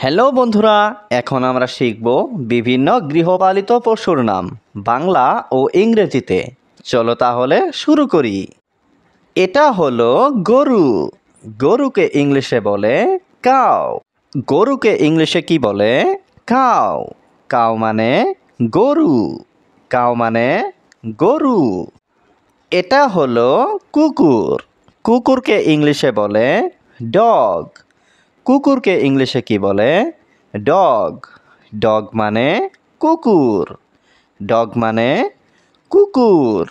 Hello বন্ধুরা, এখন আমরা শিখব বিভিন্ন গৃহপালিত পশুর নাম বাংলা ও ইংরেজিতে। চলো তাহলে শুরু করি। এটা হলো গরু। গরুকে ইংলিশে বলে কাউ। গরুকে ইংলিশে কি বলে? কাউ। কাউ মানে গরু। কাউ মানে গরু। এটা হলো কুকুর। কুকুরকে ইংলিশে বলে ডগ। কুকুরকে ইংলিশে কি বলে? ডগ। ডগ মানে কুকুর। ডগ মানে কুকুর।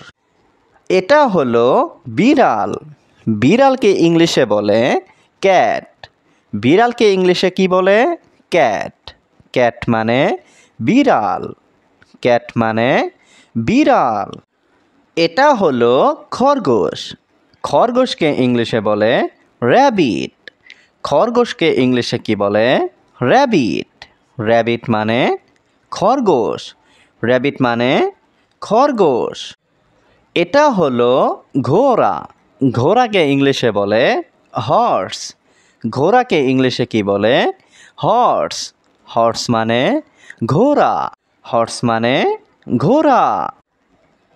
এটা হলো বিড়াল। বিড়ালকে ইংলিশে বলে ক্যাট। বিড়ালকে ইংলিশে কি বলে? ক্যাট। ক্যাট মানে বিড়াল। ক্যাট মানে বিড়াল। এটা হলো খরগোশ। খরগোশকে ইংলিশে বলে র্যাবিট। খরগোশকে ইংলিশে কি বলে? র্যাবিট। র্যাবিট মানে খরগোশ। র্যাবিট মানে খরগোশ। এটা হলো ঘোড়া। ঘোড়াকে ইংলিশে বলে হর্স। ঘোড়াকে ইংলিশে কি বলে? হর্স। হর্স মানে ঘোড়া। হর্স মানে ঘোড়া।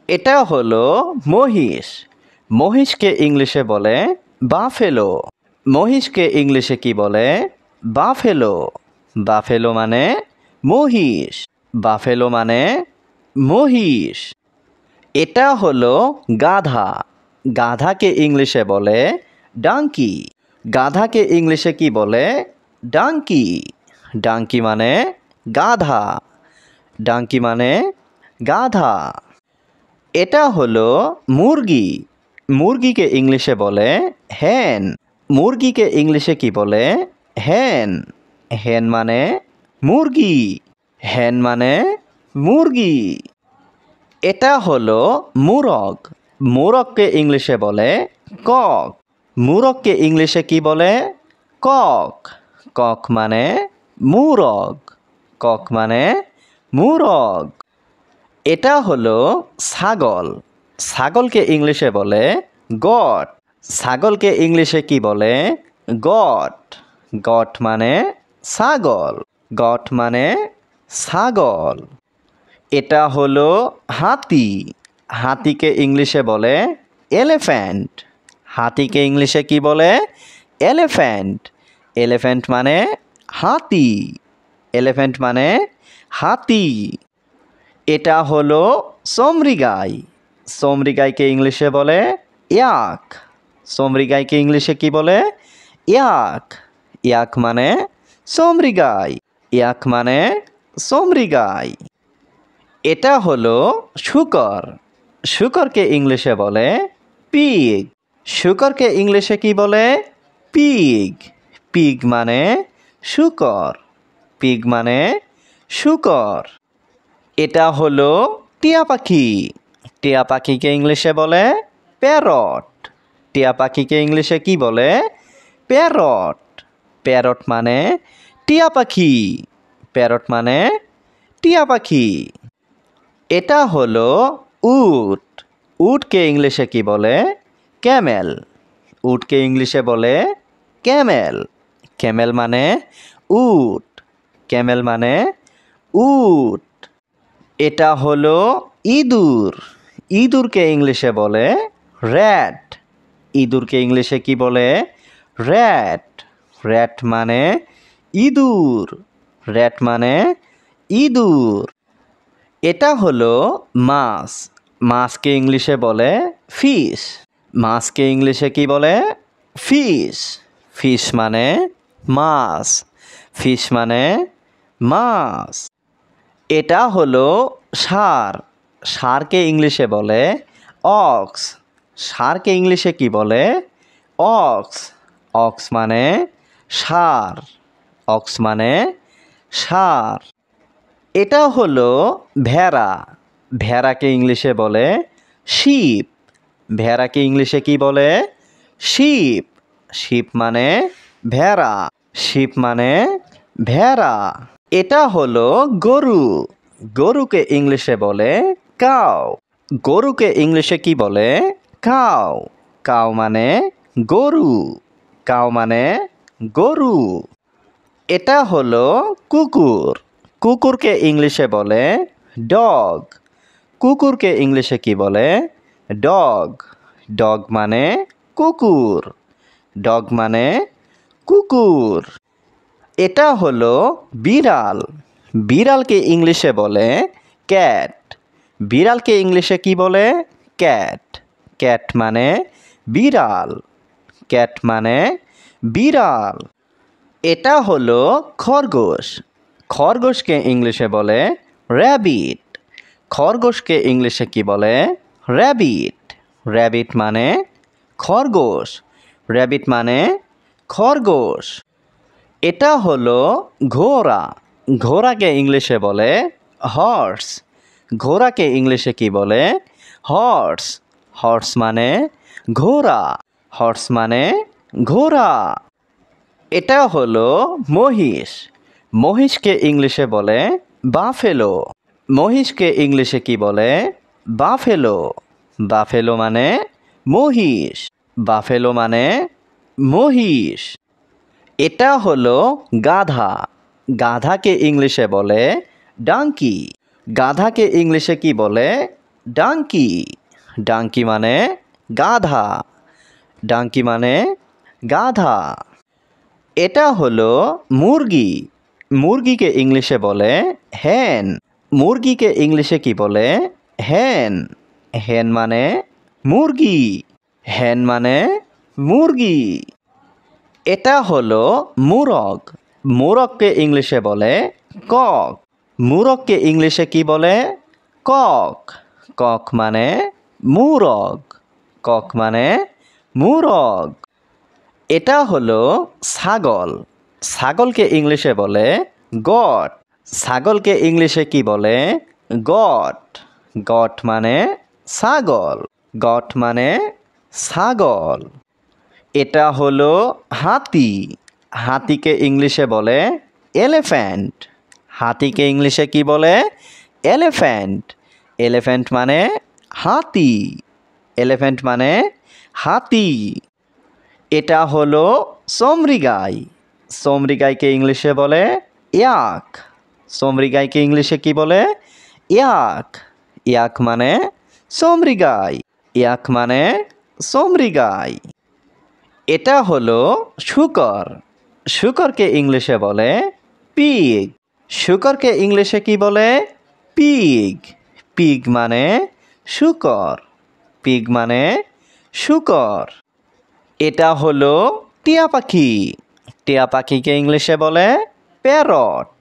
এটা হলো মহিষ। মহিষকে ইংলিশে বলে বাফেলো। মহিষকে ইংলিশে কি বলে? বাফেলো। বাফেলো মানে মহিষ। বাফেলো মানে মহিষ। এটা হলো গাধা। গাধাকে ইংলিশে বলে ডাঙ্কি। গাধাকে ইংলিশে কি বলে? ডাঙ্কি। ডাঙ্কি মানে গাধা। ডাঙ্কি মানে গাধা। এটা হলো মুরগি। মুরগিকে ইংলিশে বলে হ্যান। মুরগিকে ইংলিশে কি বলে? হ্যান। হ্যান মানে মুরগি। হ্যান মানে মুরগি। এটা হলো মোরগ। মোরগকে ইংলিশে বলে কক। মোরগকে ইংলিশে কি বলে? কক। কক মানে মোরগ। কক মানে মোরগ। এটা হলো ছাগল। ছাগলকে ইংলিশে বলে গট। ছাগলকে ইংলিশে কি বলে? গট। গট মানে ছাগল। গট মানে ছাগল। এটা হলো হাতি। হাতিকে ইংলিশে বলে এলিফ্যান্ট। হাতিকে ইংলিশে কি বলে? এলিফ্যান্ট। এলিফ্যান্ট মানে হাতি। এলিফ্যান্ট মানে হাতি। এটা হলো চমরিগাই। চমরিগাইকে ইংলিশে বলে ইয়াক। চমরিগাইকে ইংলিশে কি বলে? ইয়াক। ইয়াক মানে চমরিগাই। ইয়াক মানে চমরিগাই। এটা হলো শূকর। শূকরকে ইংলিশে বলে পিগ। শূকরকে ইংলিশে কি বলে? পিগ। পিগ মানে শূকর। পিগ মানে শূকর। এটা হলো টিয়া পাখি। টিয়া পাখিকে ইংলিশে বলে প্যারট। টিয়া পাখিকে ইংলিশে কি বলে? প্যারট। প্যারট মানে টিয়া পাখি। প্যারট মানে টিয়া পাখি। এটা হলো উট। উটকে ইংলিশে কি বলে? ক্যামেল। উটকে ইংলিশে বলে ক্যামেল। ক্যামেল মানে উট। ক্যামেল মানে উট। এটা হলো ইঁদুর। ইঁদুরকে ইংলিশে বলে র্যাট। ইঁদুরকে ইংলিশে কি বলে? র্যাট। র্যাট মানে ইঁদুর। র্যাট মানে ইঁদুর। এটা হলো মাছ। মাছকে ইংলিশে বলে ফিশ। মাছকে ইংলিশে কি বলে? ফিশ। ফিশ মানে মাছ। ফিশ মানে মাছ। এটা হলো ষাঁড়। ষাঁড়কে ইংলিশে বলে অক্স। ষাঁড়কে ইংলিশে কি বলে? অক্স। অক্স মানে ষাঁড়। অক্স মানে ষাঁড়। এটা হলো ভেড়া। ভেড়াকে ইংলিশে বলে শিপ। ভেড়াকে ইংলিশে কি বলে? শিপ। শিপ মানে ভেড়া। শিপ মানে ভেড়া। এটা হলো গরু। গরুকে ইংলিশে বলে কাউ। গরুকে ইংলিশে কি বলে? কাউ। কাউ মানে গরু। কাউ মানে গরু। এটা হলো কুকুর। কুকুরকে ইংলিশে বলে ডগ। কুকুরকে ইংলিশে কি বলে? ডগ। ডগ মানে কুকুর। ডগ মানে কুকুর। এটা হলো বিড়াল। বিড়ালকে ইংলিশে বলে ক্যাট। বিড়ালকে ইংলিশে কি বলে? ক্যাট। ক্যাট মানে বিড়াল। ক্যাট মানে বিড়াল। এটা হলো খরগোশ। খরগোশকে ইংলিশে বলে র্যাবিট। খরগোশকে ইংলিশে কি বলে? র্যাবিট। র্যাবিট মানে খরগোশ। র্যাবিট মানে খরগোশ। এটা হলো ঘোড়া। ঘোড়াকে ইংলিশে বলে হর্স। ঘোড়াকে ইংলিশে কি বলে? হর্স। হর্স মানে ঘোড়া। হর্স মানে ঘোড়া। এটা হলো মহিষ। মহিষকে ইংলিশে বলে বাফেলো। মহিষকে ইংলিশে কি বলে? বাফেলো। বাফেলো মানে মহিষ। বাফেলো মানে মহিষ। এটা হলো গাধা। গাধাকে ইংলিশে বলে ডাঙ্কি। গাধাকে ইংলিশে কি বলে? ডাঙ্কি। ডাঙ্কি মানে গাধা। ডাঙ্কি মানে গাধা। এটা হলো মুরগি। মুরগিকে ইংলিশে বলে হ্যান। মুরগিকে ইংলিশে কি বলে? হ্যান। হ্যান মানে মুরগি। হ্যান মানে মুরগি। এটা হলো মোরগ। মোরগকে ইংলিশে বলে কক। মোরগকে ইংলিশে কি বলে? কক। কক মানে মোরগ। কক মানে মোরগ। এটা হলো ছাগল। ছাগলকে ইংলিশে বলে গট। ছাগলকে ইংলিশে কি বলে? গট। গট মানে ছাগল। গট মানে ছাগল। এটা হলো হাতি। হাতিকে ইংলিশে বলে এলিফ্যান্ট। হাতিকে ইংলিশে কি বলে? এলিফ্যান্ট। এলিফ্যান্ট মানে হাতি। এলিফ্যান্ট মানে হাতি। এটা হলো চমরিগাই। চমরিগাইকে ইংলিশে বলে ইয়াক। চমরিগাইকে ইংলিশে কি বলে? ইয়াক। ইয়াক মানে চমরিগাই। ইয়াক মানে চমরিগাই। এটা হলো শূকর। শূকরকে ইংলিশে বলে পিগ। শূকরকে ইংলিশে কি বলে? পিগ। পিগ মানে শূকর। পিগ মানে শূকর। এটা হলো টিয়া পাখি। টিয়া পাখিকে ইংলিশে বলে প্যারট।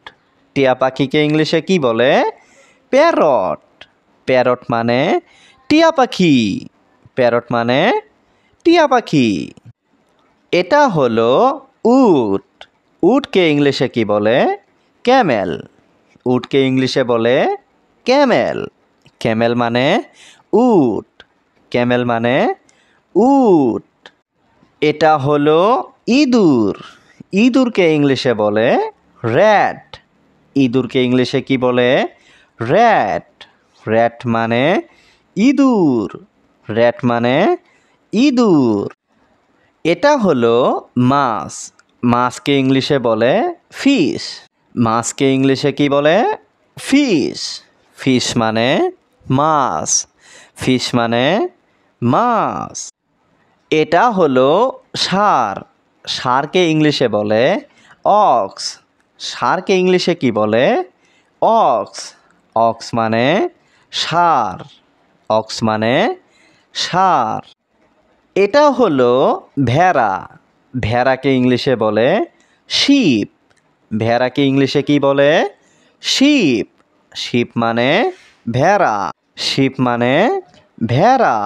টিয়া পাখিকে ইংলিশে কি বলে? প্যারট। প্যারট মানে টিয়া পাখি। প্যারট মানে টিয়া পাখি। এটা হলো উট। উটকে ইংলিশে কি বলে? ক্যামেল। উটকে ইংলিশে বলে ক্যামেল। ক্যামেল মানে উট। ক্যামেল মানে উট। এটা হলো ইঁদুর। ইঁদুরকে ইংলিশে বলে র্যাট। ইঁদুরকে ইংলিশে কি বলে? র্যাট। র্যাট মানে ইঁদুর। র্যাট মানে ইঁদুর। এটা হলো মাছ। মাছকে ইংলিশে বলে ফিশ। মাছকে ইংলিশে কি বলে? ফিশ। ফিশ মানে মাছ। ফিশ মানে মাছ। এটা হলো ষাঁড়। ষাঁড়কে ইংলিশে বলে অক্স। ষাঁড়কে ইংলিশে কি বলে? অক্স। অক্স মানে ষাঁড়। অক্স মানে ষাঁড়। এটা হলো ভেড়া। ভেড়াকে ইংলিশে বলে শিপ। ভেড়াকে ইংলিশে কি বলে? শিপ। শিপ মানে ভেড়া। শিপ মানে ভেড়া।